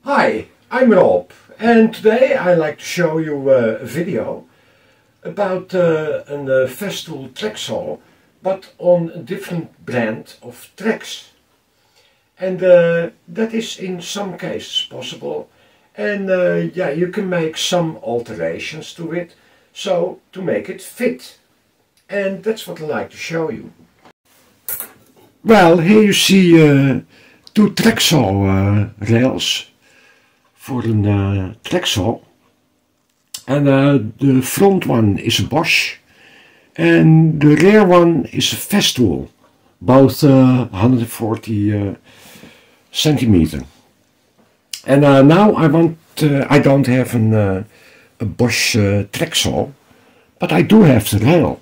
Hi, I'm Rob, and today I'd like to show you a video about a FESTOOL Track Saw, but on a different brand of tracks. And that is in some cases possible, and yeah, you can make some alterations to it, so to make it fit. And that's what I'd like to show you. Well, here you see two track saw rails for a track saw, and the front one is a BOSCH and the rear one is a FESTOOL, both 140 centimeter. And now I don't have a BOSCH track saw, but I do have the rail,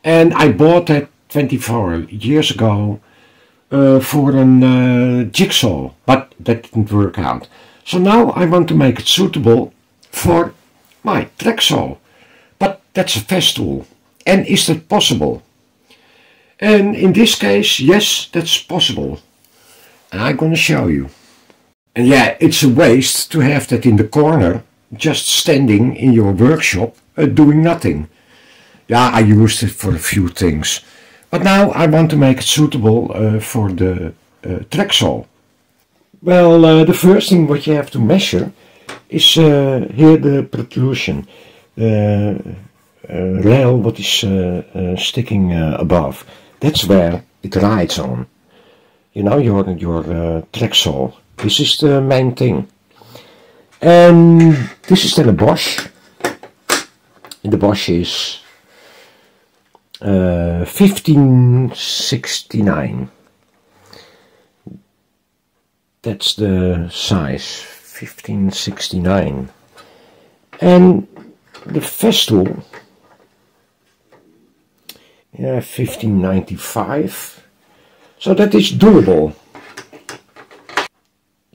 and I bought that 24 years ago for a jigsaw, but that didn't work out. So now I want to make it suitable for my track saw, but that's a FESTOOL. And is that possible? And in this case, yes, that's possible. And I'm gonna show you. And yeah, it's a waste to have that in the corner, just standing in your workshop, doing nothing. Yeah, I used it for a few things. But now I want to make it suitable for the track saw. Well, the first thing what you have to measure is here the protrusion, rail what is sticking above. That's where it rides on. You know, your track saw. This is the main thing. And this is then a BOSCH. And the BOSCH is 1569. That's the size, 1569. And the FESTOOL, yeah, 1595. So that is doable.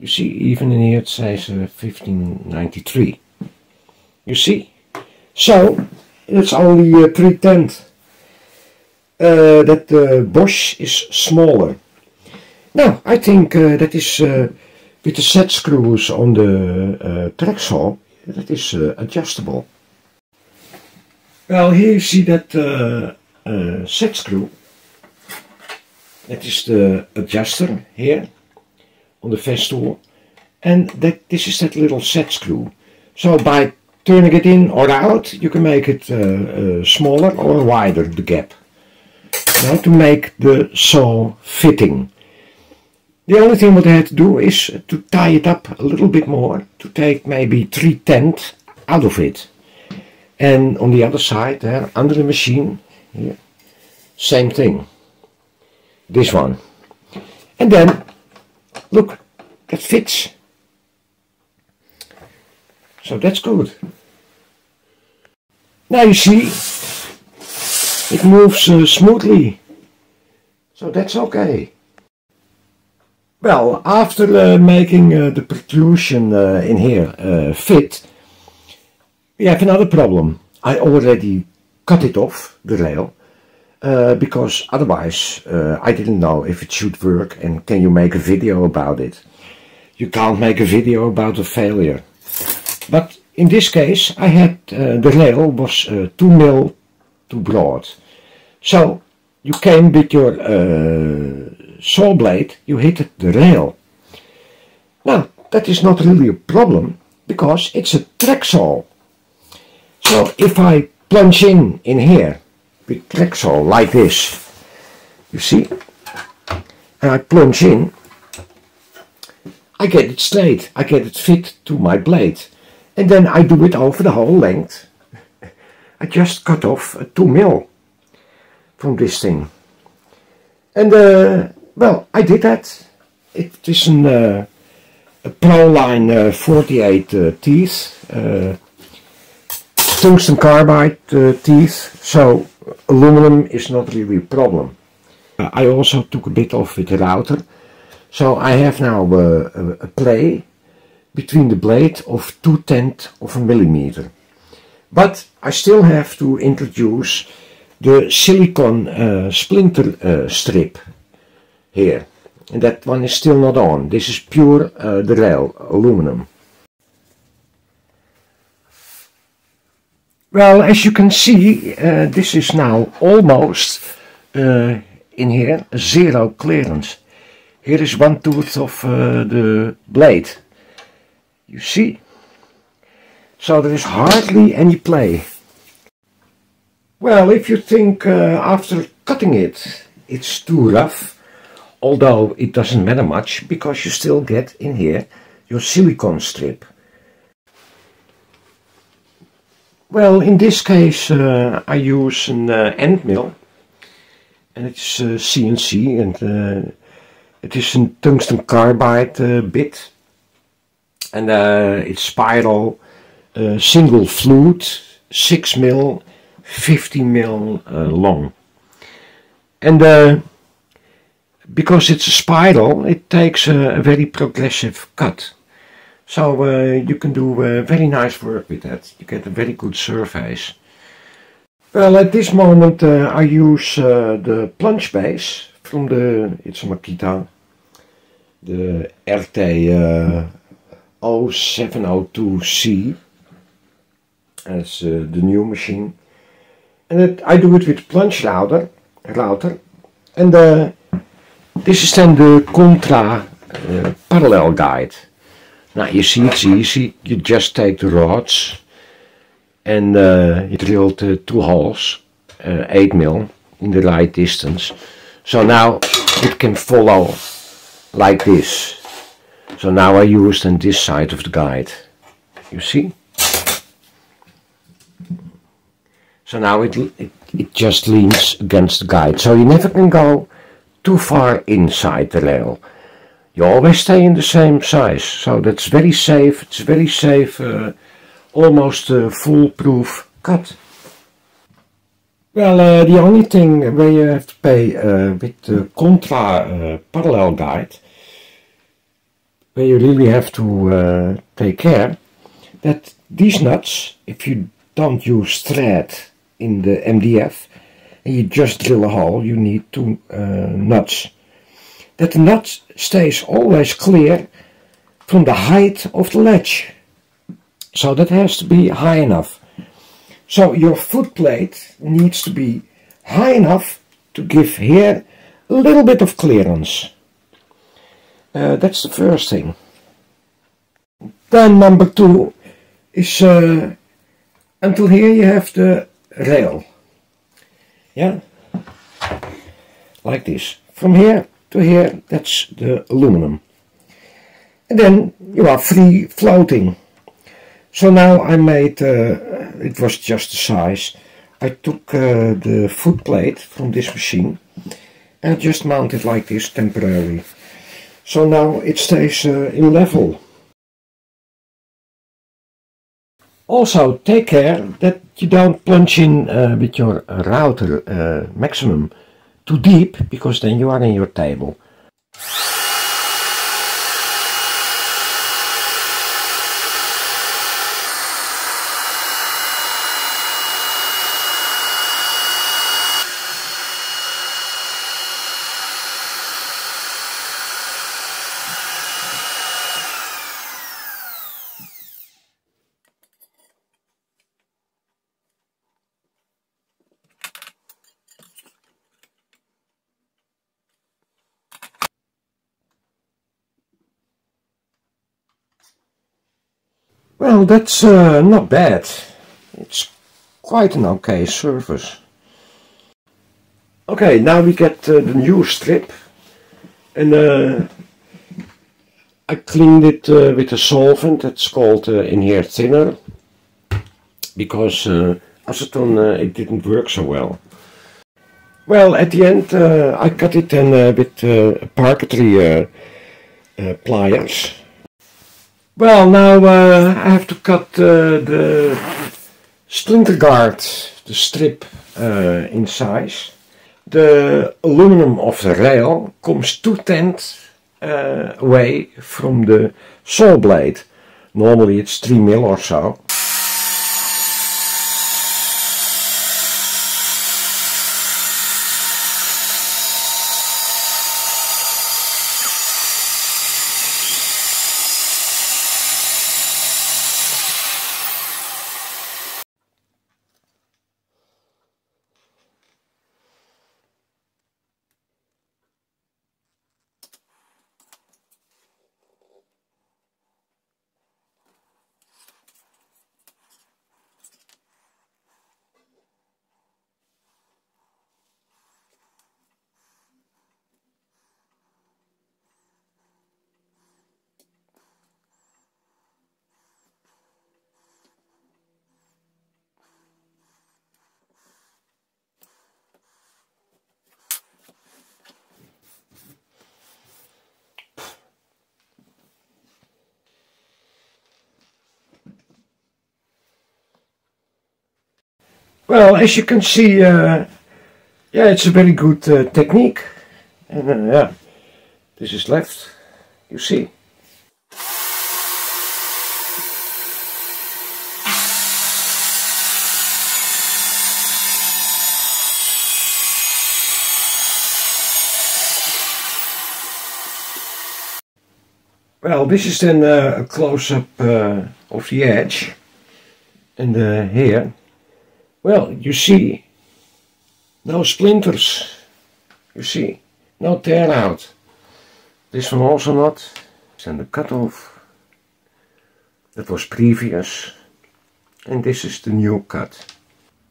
You see, even in here it says 1593. You see? So, it's only 3/10. That the BOSCH is smaller. Now, I think that is, with the set screws on the track saw, that is adjustable. Well, here you see that set screw. That is the adjuster here on the FESTOOL, and this is that little set screw. So by turning it in or out, you can make it smaller or wider, the gap. Now to make the saw fitting. The only thing what I had to do is to tie it up a little bit more, to take maybe 3/10 out of it. And on the other side, there, under the machine, here, same thing. This one. And then, look, that fits. So that's good. Now you see, it moves smoothly. So that's okay. Well, after making the protrusion in here fit, we have another problem. I already cut it off, the rail, because otherwise I didn't know if it should work and can you make a video about it. You can't make a video about a failure. But in this case I had, the rail was 2 mil too broad. So you came with your saw blade, you hit the rail. Now, that is not really a problem, because it's a track saw. So if I plunge in here with track saw like this, you see, and I plunge in, I get it straight, I get it fit to my blade, and then I do it over the whole length. I just cut off 2 mil from this thing. And well, I did that. It is a Proline 48 teeth, tungsten carbide teeth, so aluminum is not really a problem. I also took a bit off with the router, so I have now a play between the blade of 2/10 of a millimeter. But I still have to introduce the silicone splinter strip here. and that one is still not on. This is pure the rail, aluminum. Well, as you can see, this is now almost in here zero clearance. Here is one tooth of the blade. You see? So there is hardly any play. Well, if you think after cutting it, it's too rough, although it doesn't matter much because you still get in here your silicone strip. Well, in this case I use an end mill, and it's CNC, and it is a tungsten carbide bit, and it's spiral, single flute, 6 mil, 50 mil long. And because it's a spiral, it takes a very progressive cut. So you can do very nice work with that. You get a very good surface. Well, at this moment I use the plunge base from it's a Makita, the RT 0702C. That's the new machine. And I do it with plunge router. And this is then the contra parallel guide. Now you see it's easy. You just take the rods and you drill 2 holes, 8 mil in the right distance. So now it can follow like this. So now I use then this side of the guide. You see? So now it just leans against the guide. So you never can go too far inside the rail. You always stay in the same size. So that's very safe. It's very safe, almost a foolproof cut. Well, the only thing where you have to pay with the contra parallel guide, where you really have to take care that these nuts, if you don't use thread in the MDF and you just drill a hole, you need 2 nuts. That the nut stays always clear from the height of the ledge. So that has to be high enough. So your foot plate needs to be high enough to give here a little bit of clearance. That's the first thing. Then number 2 is until here you have the rail. Yeah, like this. From here to here, that's the aluminum. And then you are free floating. So now I made, it was just the size. I took the foot plate from this machine and just mounted like this temporarily. So now it stays in level. Also take care that you don't plunge in with your router maximum too deep, because then you are in your table. Well, that's not bad. It's quite an okay surface. Okay, now we get the new strip, and I cleaned it with a solvent. It's called in here thinner, because acetone it didn't work so well. Well, at the end I cut it then with parquetry pliers. Well, now I have to cut the splinter guard, the strip, in size. The aluminum of the rail comes 2/10 away from the saw blade. Normally it's 3 mil or so. Well, as you can see, yeah, it's a very good technique. And yeah, this is left, you see. Well, this is then a close-up of the edge. And here, well, you see, no splinters. You see, no tear out. This one also not. And the cutoff. That was previous. And this is the new cut.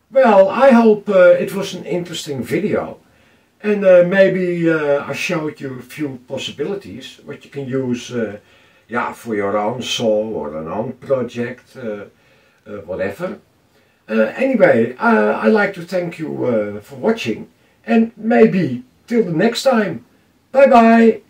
Well, I hope it was an interesting video. And maybe I showed you a few possibilities what you can use yeah, for your own saw or an own project, whatever. Anyway, I'd like to thank you for watching, and maybe till the next time. Bye bye!